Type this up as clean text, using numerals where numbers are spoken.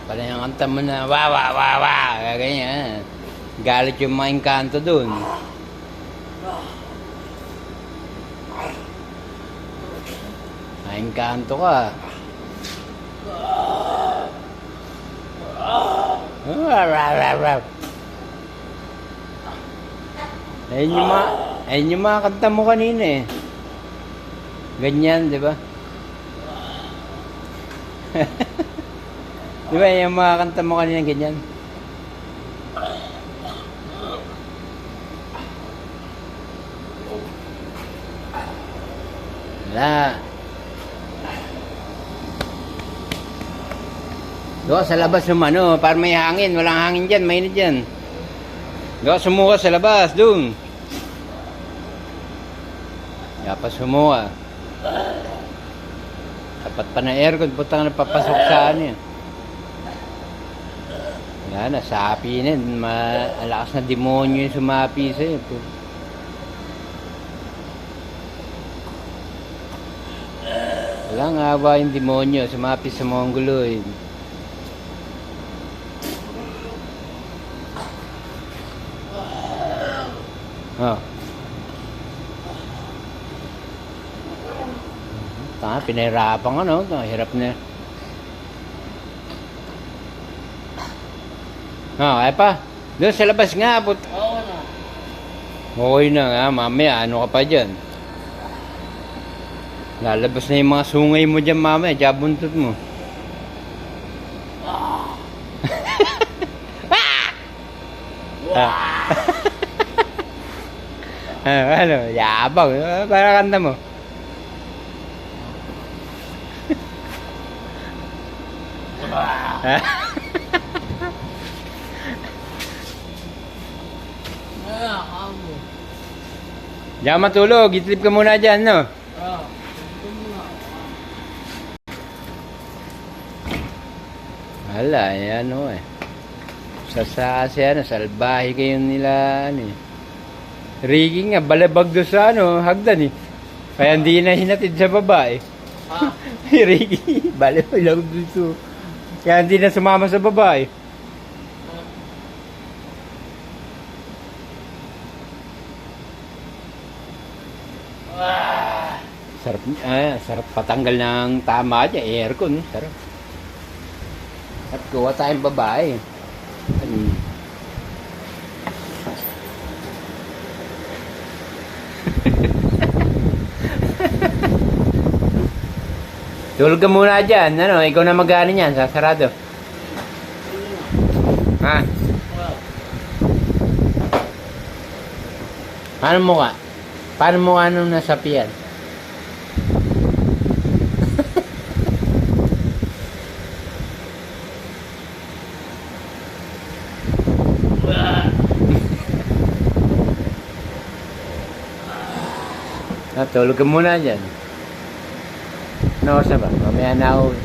Pala yung kanta mo na, wa, wa, wa, wa, ganyan. Galit yung mga engkanto dun. Engkanto ka. Ayun yung mga kanta mo kanina eh. Ganyan, di ba? Di ba yung mga kanta mo kanina ganyan? Wala. Doon sa labas yung ano, para may hangin. Walang hangin dyan, mainit dyan. Doon sumuka sa labas, doon. Dapat sumuka. Dapat pa na aircon, putang napapasok sa ano yan. Yan, nasapi na. Malakas na demonyo yung sumapi sa'yo. Walang awa yung demonyo, sumapi sa Mongoloid. Oh. Tanga, pinahirapan ka, no? Hirap na. Oh, ay pa. Doon sa labas nga, put. Oo na. Okay na nga, mamaya, ano ka pa dyan? Lalabas na yung mga sungay mo dyan, mamaya, jabuntot mo. Ano, yabang. Para kanta mo. Diyan matulog. Itlip ka muna dyan, no? Wala, ano eh. Kasi ano, salbahe kayo nila, ano eh. Rigging nga, balabag doon sa ano, hagdan eh. Kaya hindi na hinatid sa babae. Ah. Rigging, balabag doon sa... Kaya hindi na sumama sa babae. Sarap, sarap patanggal ng tama dyan, aircon, sarap. At kuha tayong babae. Tulog ka muna dyan, ano, ikaw na mag-ano yan, sasarado. Ha? Paano mo ka? Paano mo ano nasapian? Tulog ka muna dyan. Ano oras na ba? Mamaya na ako.